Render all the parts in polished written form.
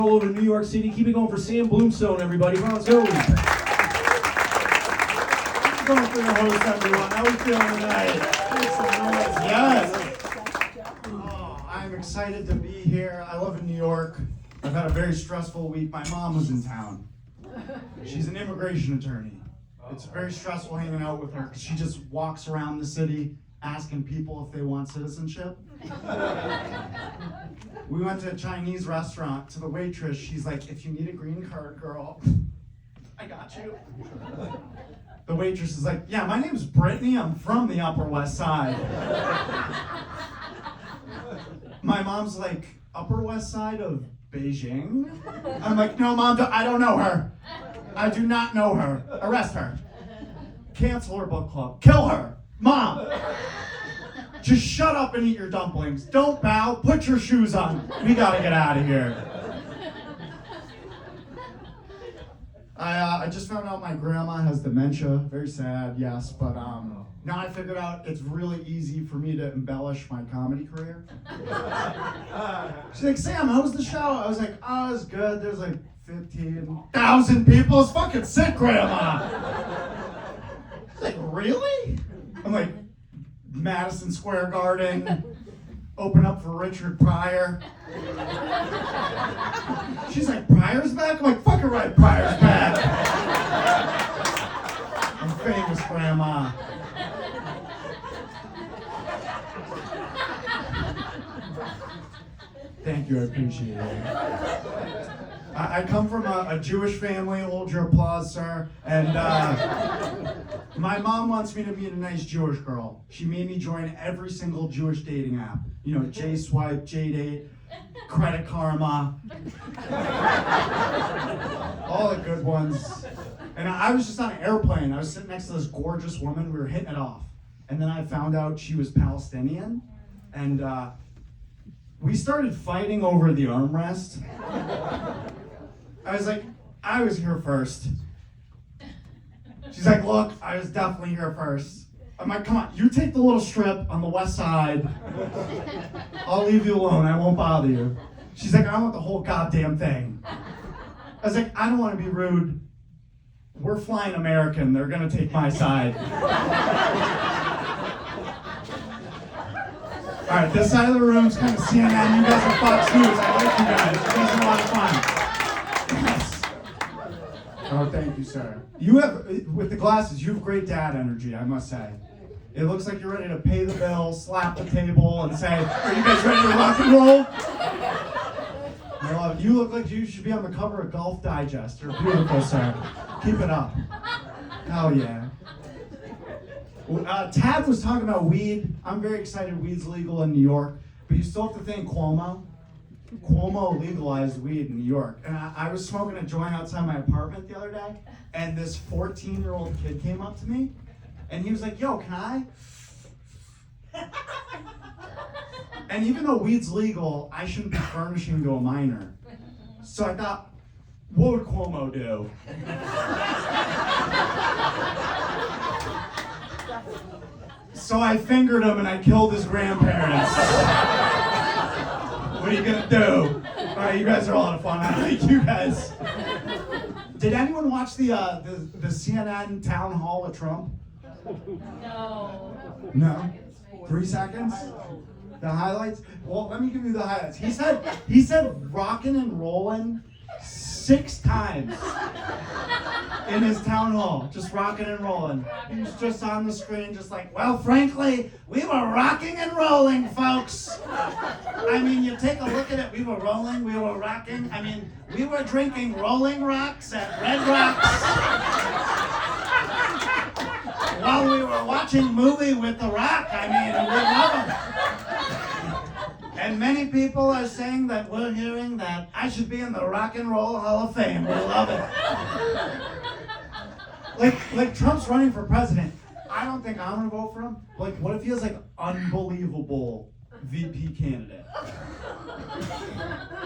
All over New York City. Keep it going for Sam Bloomstone, everybody. Come on, let's go. Keep it going for your host, everyone. How we feeling tonight? Yes. Oh, I'm excited to be here. I live in New York. I've had a very stressful week. My mom was in town. She's an immigration attorney. It's very stressful hanging out with her because she just walks around the city asking people if they want citizenship. We went to a Chinese restaurant. To the waitress, she's like, "If you need a green card, girl, I got you." The waitress is like, "Yeah, my name's Brittany. I'm from the Upper West Side." My mom's like, "Upper West Side of Beijing?" I'm like, "No, Mom, I don't know her. I do not know her. Arrest her. Cancel her book club. Kill her. Mom, just shut up and eat your dumplings. Don't bow. Put your shoes on. We gotta get out of here." I just found out my grandma has dementia. Very sad, yes, but now I figured out it's really easy for me to embellish my comedy career. She's like, "Sam, how was the show?" I was like, "Oh, it was good. There's like 15,000 people. It's fucking sick, Grandma." She's like, "Really?" I'm like, Madison Square Garden, open up for Richard Pryor. She's like, "Pryor's back?" I'm like, "Fucking right, Pryor's back." I'm famous, Grandma. Thank you, I appreciate it. I come from a Jewish family, hold your applause, sir. And my mom wants me to meet a nice Jewish girl. She made me join every single Jewish dating app. You know, J-Swipe, J-Date, Credit Karma. All the good ones. And I was just on an airplane. I was sitting next to this gorgeous woman. We were hitting it off. And then I found out she was Palestinian. And we started fighting over the armrest. I was like, "I was here first." She's like, "Look, I was definitely here first." I'm like, "Come on, you take the little strip on the west side. I'll leave you alone, I won't bother you." She's like, "I want the whole goddamn thing." I was like, "I don't want to be rude. We're flying American, they're gonna take my side." All right, this side of the room's kind of CNN. You guys are Fox News. I like you guys. You guys are a lot of fun. Yes. Oh, thank you, sir. You have, with the glasses, you have great dad energy, I must say. It looks like you're ready to pay the bill, slap the table, and say, "Are you guys ready to rock and roll?" I love it. You look like you should be on the cover of Golf Digest. You're beautiful, sir. Keep it up. Hell yeah. Tad was talking about weed. I'm very excited weed's legal in New York, but you still have to thank Cuomo. Cuomo legalized weed in New York. And I was smoking a joint outside my apartment the other day, and this 14-year-old kid came up to me, and he was like, "Yo, can I?" And even though weed's legal, I shouldn't be furnishing to a minor. So I thought, what would Cuomo do? So I fingered him and I killed his grandparents. What are you gonna do? All right, you guys are a lot of fun. I like you guys. Did anyone watch the CNN town hall with Trump? No. No? 3 seconds? The highlights? Well, let me give you the highlights. He said "rockin' and rollin' 6 times in his town hall. Just rocking and rolling. He was just on the screen, just like, "Well, frankly, we were rocking and rolling, folks. I mean, you take a look at it. We were rolling, we were rocking. I mean, we were drinking Rolling Rocks at Red Rocks while we were watching movie with The Rock. I mean, we love him. And many people are saying that we're hearing that I should be in the Rock and Roll Hall of Fame. We love it." Like Trump's running for president. I don't think I'm gonna vote for him. Like, what if he has like unbelievable VP candidate?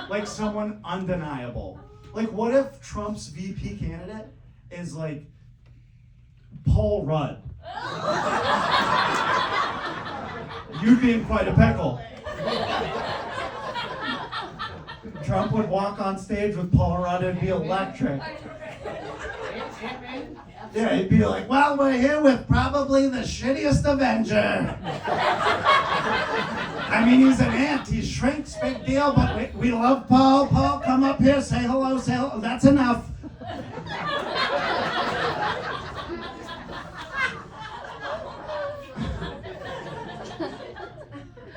Like someone undeniable. Like, what if Trump's VP candidate is like Paul Rudd? You'd be in quite a pickle. Trump would walk on stage with Paul Rudd, it'd be electric. Yeah, he'd be like, well, we're here with probably the shittiest Avenger. I mean, he's an ant, he shrinks, big deal, but we love Paul. Paul, come up here, say hello, say hello. That's enough.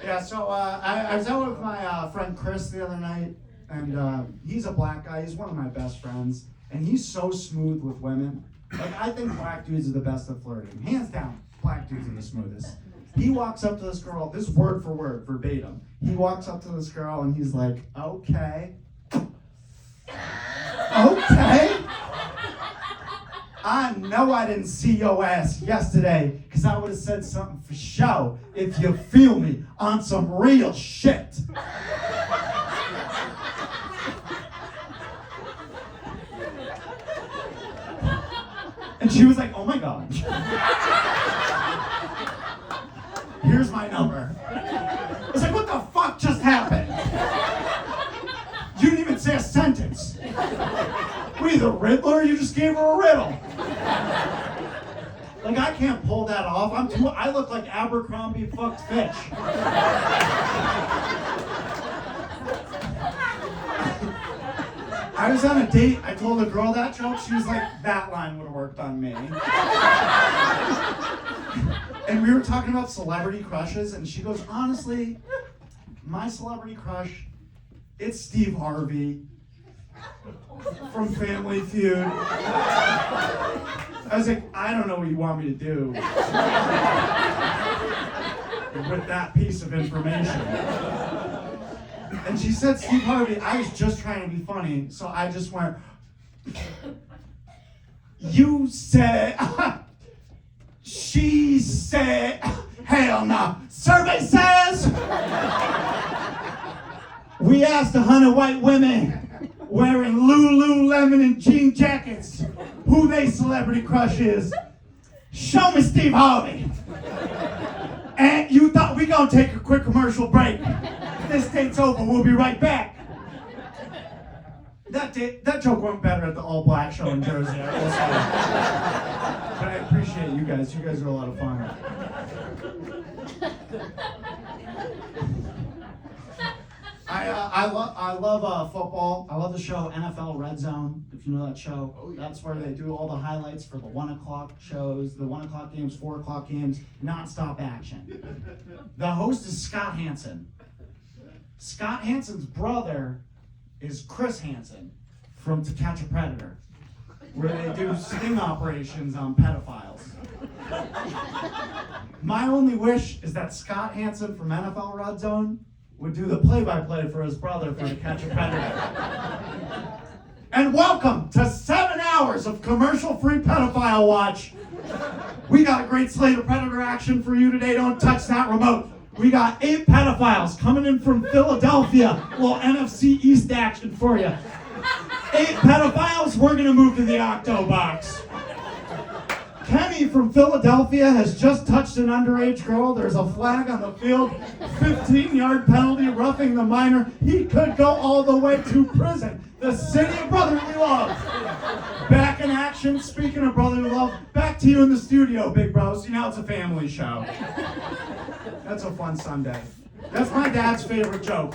Yeah, so I was out with my friend Chris the other night, and he's a black guy. He's one of my best friends, and he's so smooth with women. Like, I think black dudes are the best at flirting. Hands down, black dudes are the smoothest. He walks up to this girl, this word for word, verbatim. He walks up to this girl, and he's like, okay. Okay? I know I didn't see your ass yesterday, because I would have said something for show, if you feel me, on some real shit. And she was like, oh my God. Here's my number. I was like, what the fuck just happened? You didn't even say a sentence. What are you, the Riddler? You just gave her a riddle. Like, I can't pull that off. I look like Abercrombie fucked Fitch. I was on a date, I told a girl that joke, she was like, that line would have worked on me. And we were talking about celebrity crushes, and she goes, honestly, my celebrity crush, it's Steve Harvey from Family Feud. I was like, I don't know what you want me to do with that piece of information. And she said Steve Harvey. I was just trying to be funny, so I just went, you said, she said, hell no. Survey says, we asked 100 white women wearing Lululemon and jean jackets who their celebrity crush is. Show me Steve Harvey. And you thought we gonna take a quick commercial break. This date's over, we'll be right back. That joke went better at the all black show in Jersey, I will say. But I appreciate you guys. You guys are a lot of fun. I love football. I love the show NFL Red Zone, if you know that show. Oh, yeah. That's where they do all the highlights for the 1 o'clock shows, the 1 o'clock games, 4 o'clock games, non-stop action. The host is Scott Hansen. Scott Hansen's brother is Chris Hansen from To Catch a Predator, where they do sting operations on pedophiles. My only wish is that Scott Hansen from NFL Red Zone would do the play-by-play for his brother for To Catch a Predator. And welcome to 7 hours of commercial-free pedophile watch. We got a great slate of Predator action for you today. Don't touch that remote. We got 8 pedophiles coming in from Philadelphia. A little NFC East action for you. 8 pedophiles, we're gonna move to the Octo Box. Kenny from Philadelphia has just touched an underage girl. There's a flag on the field. 15-yard penalty, roughing the minor. He could go all the way to prison. The city of brotherly love. Back in action, speaking of brotherly love, back to you in the studio, big bro. See, now it's a family show. That's a fun Sunday. That's my dad's favorite joke.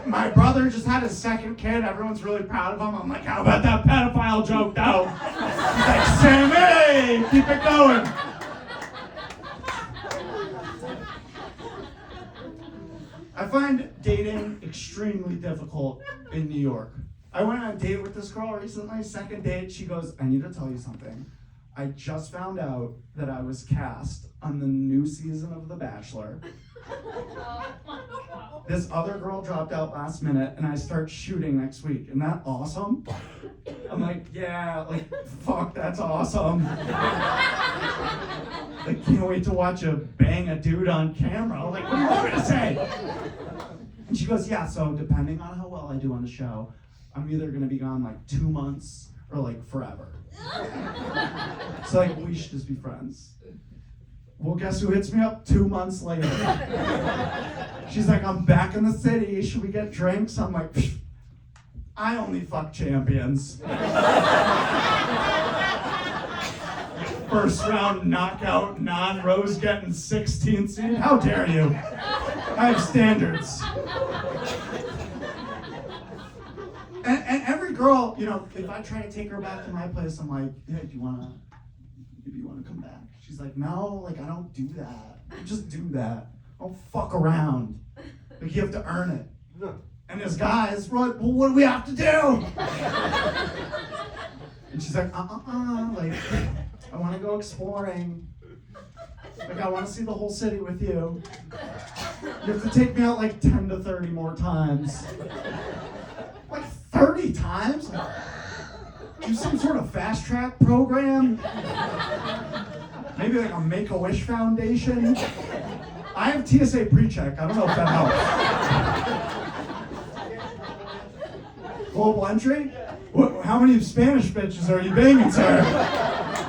My brother just had his second kid. Everyone's really proud of him. I'm like, how about that pedophile joke, though? He's like, Sammy, keep it going. I find dating extremely difficult in New York. I went on a date with this girl recently, second date. She goes, I need to tell you something. I just found out that I was cast on the new season of The Bachelor. This other girl dropped out last minute, and I start shooting next week. Isn't that awesome? I'm like, yeah, like, fuck, that's awesome. I can't wait to watch you bang a dude on camera. I'm like, what do you want me to say? And she goes, yeah, so depending on how well I do on the show, I'm either gonna be gone like 2 months or like forever. So like, we should just be friends. Well, guess who hits me up 2 months later? She's like, I'm back in the city. Should we get drinks? I'm like, I only fuck champions. First round knockout, non-Rose getting 16th seed. How dare you? I have standards. And every girl, you know, if I try to take her back to my place, I'm like, yeah, do you wanna come back? She's like, no, like I don't do that. I just do that. I don't fuck around. Like you have to earn it. And as guys, we're like, well, what do we have to do? And she's like, like, I want to go exploring. Like, I want to see the whole city with you. You have to take me out like 10 to 30 more times. Like 30 times? Like, do some sort of fast track program? Maybe like a Make-A-Wish Foundation? I have TSA pre-check. I don't know if that helps. Global entry? How many Spanish bitches are you banging, sir?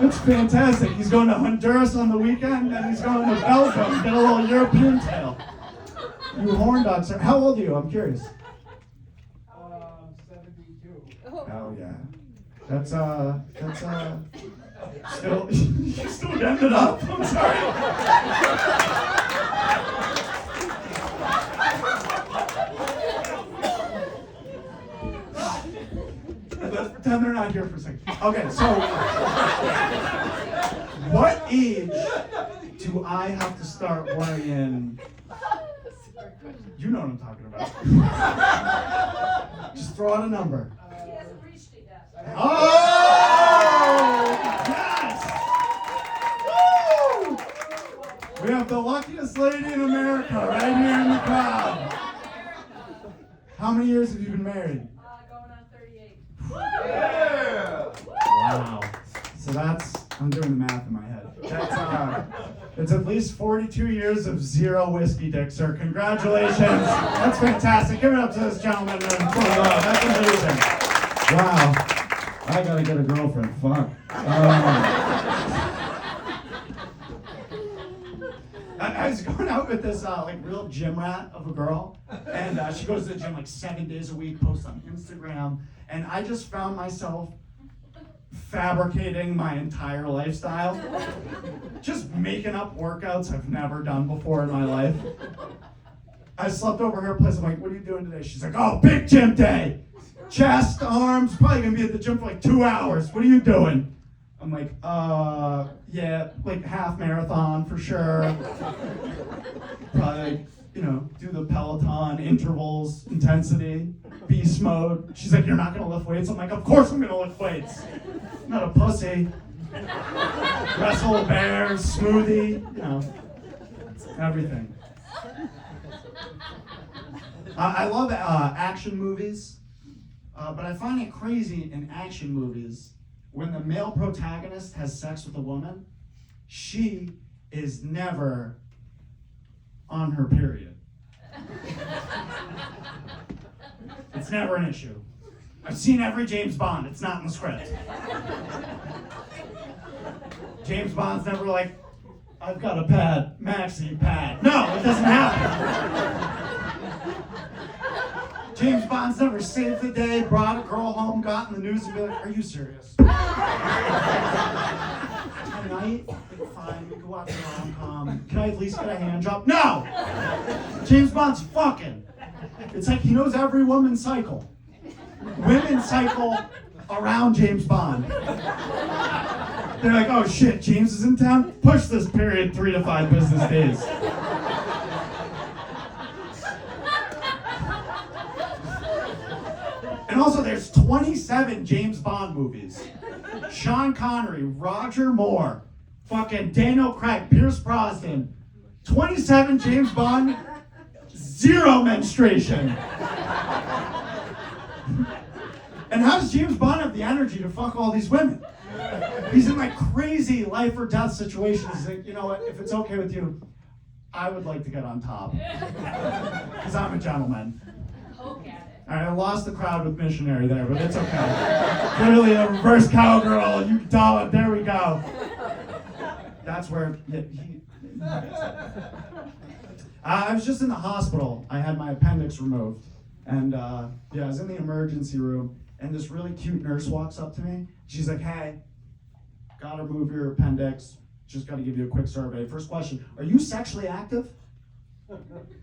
That's fantastic. He's going to Honduras on the weekend, and he's going to Belgium, get a little European tail. You horn dog, sir. How old are you? I'm curious. 72. Oh yeah. That's still you still getting it up? I'm sorry. Let's pretend they're not here for a second. Okay, so what age do I have to start worrying? You know what I'm talking about. Just throw out a number. He hasn't reached it yet. Oh! Yes! Woo! We have the luckiest lady in America right here in the crowd. How many years have you been married? Going on 38. Wow. So I'm doing the math in my head. It's at least 42 years of zero whiskey dick, sir. Congratulations. That's fantastic. Give it up to this gentleman. That's amazing. Wow. I gotta get a girlfriend. Fuck. I was going out with this like real gym rat of a girl, and she goes to the gym like 7 days a week, posts on Instagram, and I just found myself fabricating my entire lifestyle, just making up workouts I've never done before in my life. I slept over her place. I'm like, what are you doing today? She's like, oh, big gym day. Chest, arms, probably gonna be at the gym for like 2 hours. What are you doing? I'm like, yeah, like half marathon for sure. Probably, you know, do the Peloton, intervals, intensity, beast mode. She's like, you're not gonna lift weights? I'm like, of course I'm gonna lift weights. I'm not a pussy. Wrestle bears, smoothie, you know, everything. I love action movies, but I find it crazy in action movies when the male protagonist has sex with a woman, she is never on her period. It's never an issue. I've seen every James Bond. It's not in the script. James Bond's never like, I've got a pad, maxi pad. No, it doesn't happen. James Bond's never saved the day, brought a girl home, got in the news, and be like, are you serious? Tonight, fine, we can watch a rom-com. Can I at least get a hand job? No! James Bond's fucking. It's like he knows every woman's cycle. Women cycle around James Bond. They're like, oh shit, James is in town? Push this period 3 to 5 business days. And also, there's 27 James Bond movies. Sean Connery, Roger Moore, fucking Daniel Craig, Pierce Brosnan. 27 James Bond, 0 menstruation. And how does James Bond have the energy to fuck all these women? He's in like crazy life or death situations. He's like, you know what, if it's okay with you, I would like to get on top. Because I'm a gentleman. Poke at it. All right, I lost the crowd with missionary there, but it's okay. Clearly a reverse cowgirl, you can tell it, there we go. That's where, I was just in the hospital. I had my appendix removed. And yeah, I was in the emergency room, and this really cute nurse walks up to me. She's like, hey, gotta remove your appendix. Just gotta give you a quick survey. First question, are you sexually active?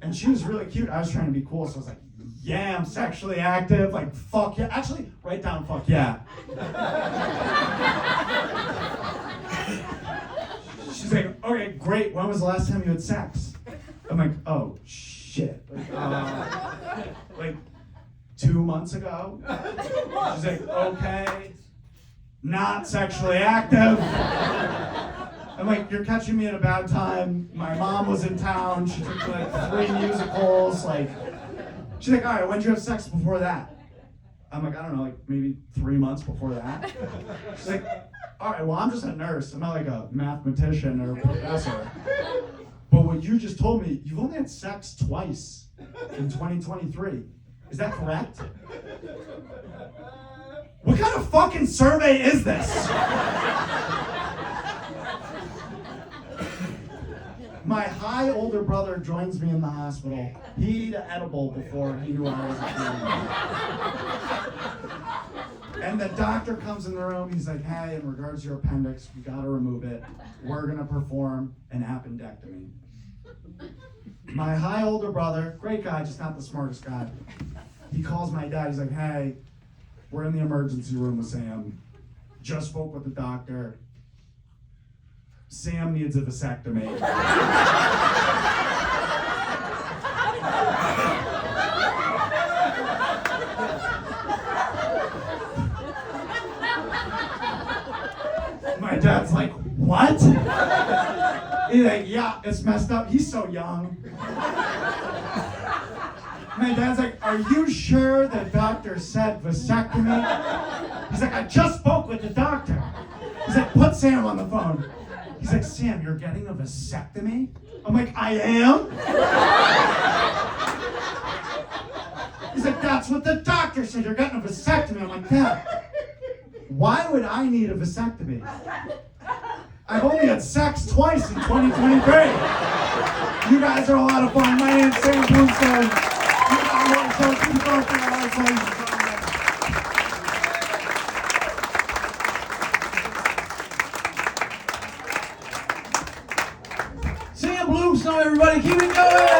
And she was really cute. I was trying to be cool, so I was like, yeah, I'm sexually active. Like, fuck yeah. Actually, write down fuck yeah. She's like, okay, great. When was the last time you had sex? I'm like, oh, shit. Like 2 months ago. She's like, okay, not sexually active. I'm like, you're catching me at a bad time. My mom was in town. She took like 3 musicals. Like, she's like, all right, when did you have sex before that? I'm like, I don't know, like maybe 3 months before that. She's like, all right, well, I'm just a nurse. I'm not like a mathematician or a professor. But what you just told me, you've only had sex twice in 2023. Is that correct? What kind of fucking survey is this? My high older brother joins me in the hospital. He ate an edible before he knew I was a kid. And the doctor comes in the room. He's like, hey, in regards to your appendix, we gotta remove it. We're gonna perform an appendectomy. My high older brother, great guy, just not the smartest guy. He calls my dad. He's like, hey, we're in the emergency room with Sam. Just spoke with the doctor. Sam needs a vasectomy. My dad's like, what? He's like, yeah, it's messed up. He's so young. My dad's like, are you sure the doctor said vasectomy? He's like, I just spoke with the doctor. He's like, put Sam on the phone. He's like, Sam, you're getting a vasectomy? I'm like, I am? He's like, that's what the doctor said, you're getting a vasectomy. I'm like, Dad, why would I need a vasectomy? I've only had sex twice in 2023. You guys are a lot of fun. My name's Sam Bloomstone. Sam Bloomstone, everybody, keep it going!